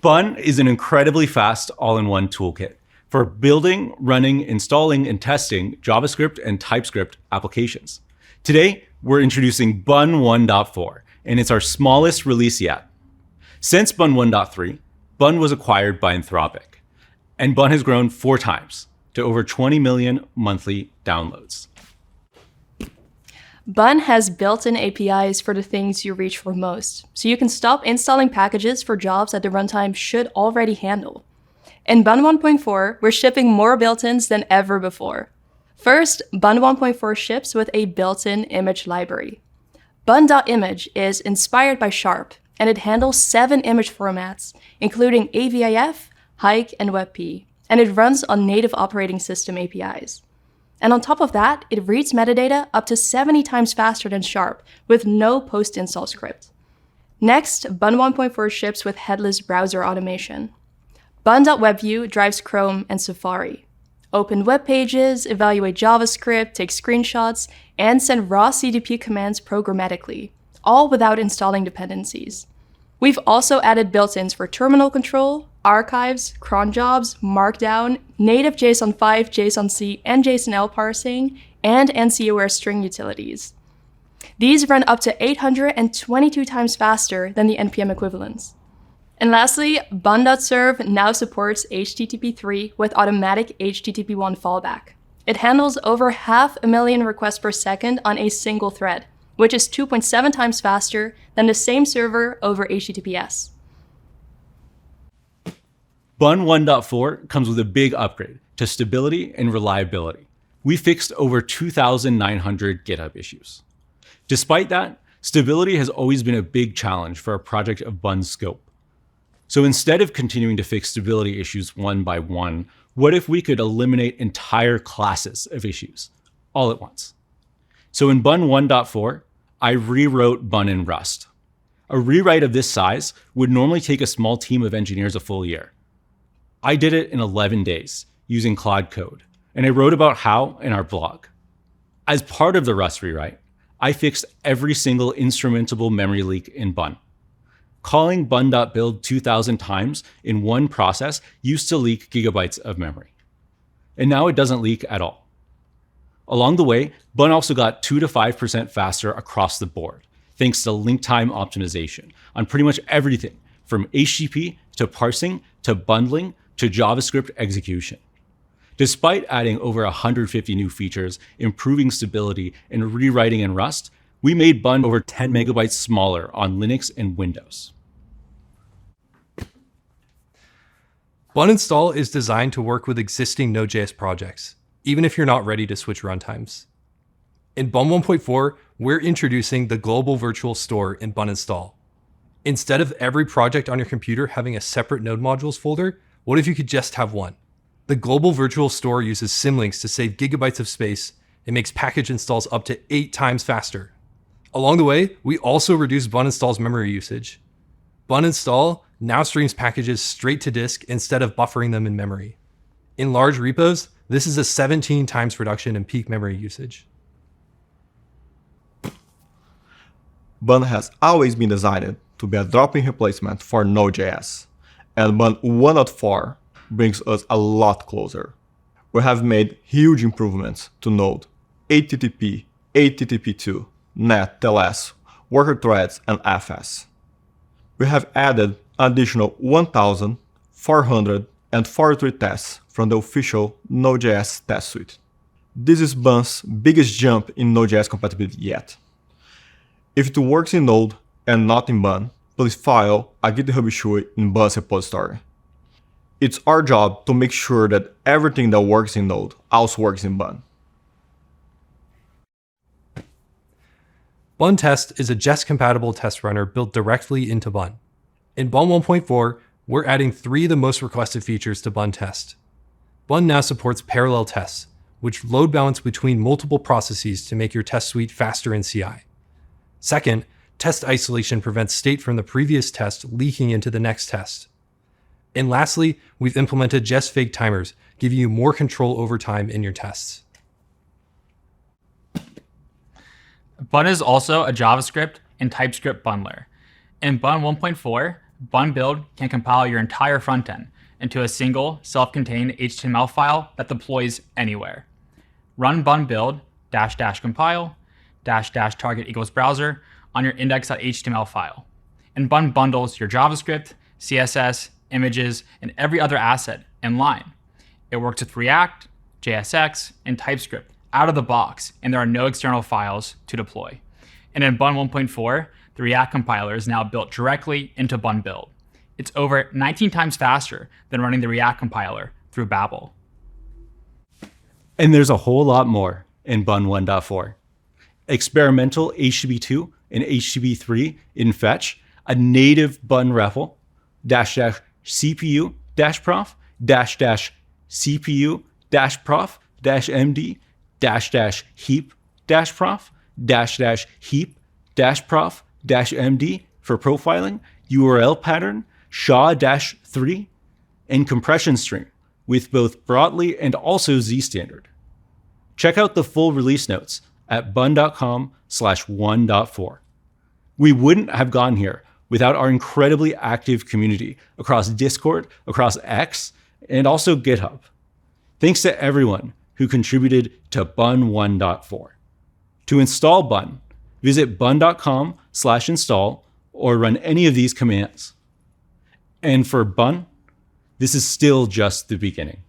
Bun is an incredibly fast all-in-one toolkit for building, running, installing, and testing JavaScript and TypeScript applications. Today, we're introducing Bun 1.4, and it's our smallest release yet. Since Bun 1.3, Bun was acquired by Anthropic, and Bun has grown 4 times to over 20 million monthly downloads. Bun has built-in APIs for the things you reach for most, so you can stop installing packages for jobs that the runtime should already handle. In Bun 1.4, we're shipping more built-ins than ever before. First, Bun 1.4 ships with a built-in image library. Bun.Image is inspired by Sharp, and it handles 7 image formats, including AVIF, Hike, and WebP, and it runs on native operating system APIs. And on top of that, it reads metadata up to 70 times faster than Sharp, with no post-install script. Next, Bun 1.4 ships with headless browser automation. Bun.WebView drives Chrome and Safari. Open web pages, evaluate JavaScript, take screenshots, and send raw CDP commands programmatically, all without installing dependencies. We've also added built-ins for terminal control, archives, cron jobs, Markdown, native JSON 5, JSON-C, and JSON-L parsing, and NC-aware string utilities. These run up to 822 times faster than the NPM equivalents. And lastly, Bun.serve now supports HTTP 3 with automatic HTTP 1 fallback. It handles over 500,000 requests per second on a single thread, which is 2.7 times faster than the same server over HTTPS. Bun 1.4 comes with a big upgrade to stability and reliability. We fixed over 2,900 GitHub issues. Despite that, stability has always been a big challenge for a project of Bun's scope. So instead of continuing to fix stability issues one by one, what if we could eliminate entire classes of issues all at once? So in Bun 1.4, I rewrote Bun in Rust. A rewrite of this size would normally take a small team of engineers a full year. I did it in 11 days using Claude Code, and I wrote about how in our blog. As part of the Rust rewrite, I fixed every single instrumentable memory leak in Bun. Calling Bun.build 2,000 times in one process used to leak gigabytes of memory. And now it doesn't leak at all. Along the way, Bun also got 2 to 5% faster across the board, thanks to link time optimization on pretty much everything from HTTP to parsing to bundling to JavaScript execution. Despite adding over 150 new features, improving stability, and rewriting in Rust, we made Bun over 10 megabytes smaller on Linux and Windows. Bun install is designed to work with existing Node.js projects, even if you're not ready to switch runtimes. In Bun 1.4, we're introducing the global virtual store in Bun install. Instead of every project on your computer having a separate node modules folder, what if you could just have one? The global virtual store uses symlinks to save gigabytes of space and makes package installs up to 8 times faster. Along the way, we also reduce Bun install's memory usage. Bun install now streams packages straight to disk instead of buffering them in memory. In large repos, this is a 17 times reduction in peak memory usage. Bun has always been designed to be a drop-in replacement for Node.js, and Bun 1.4 brings us a lot closer. We have made huge improvements to Node, HTTP, HTTP2, NET, TLS, worker threads, and FS. We have added additional 1,443 tests from the official Node.js test suite. This is Bun's biggest jump in Node.js compatibility yet. If it works in Node and not in Bun, please file a GitHub issue in Bun's repository. It's our job to make sure that everything that works in Node also works in Bun. Bun Test is a Jest-compatible test runner built directly into Bun. In Bun 1.4, we're adding 3 of the most requested features to Bun Test. Bun now supports parallel tests, which load balance between multiple processes to make your test suite faster in CI. Second, test isolation prevents state from the previous test leaking into the next test. And lastly, we've implemented Jest fake timers, giving you more control over time in your tests. Bun is also a JavaScript and TypeScript bundler. In Bun 1.4, Bun build can compile your entire frontend into a single self-contained HTML file that deploys anywhere. Run bun build -- compile -- target equals browser on your index.html file. And Bun bundles your JavaScript, CSS, images, and every other asset in line. It works with React, JSX, and TypeScript out of the box, and there are no external files to deploy. And in Bun 1.4, the React compiler is now built directly into Bun build. It's over 19 times faster than running the React compiler through Babel. And there's a whole lot more in Bun 1.4. Experimental HTTP2 and HTTP3 in fetch, a native Bun REPL, -- CPU - prof -- CPU - prof -md -- heap - prof -- heap - prof -md for profiling, URL pattern, SHA-3, and compression string with both broadly and also Z standard. Check out the full release notes at bun.com/1.4. We wouldn't have gotten here without our incredibly active community across Discord, across X, and also GitHub. Thanks to everyone who contributed to Bun 1.4. To install Bun, visit bun.com/install or run any of these commands. And for Bun, this is still just the beginning.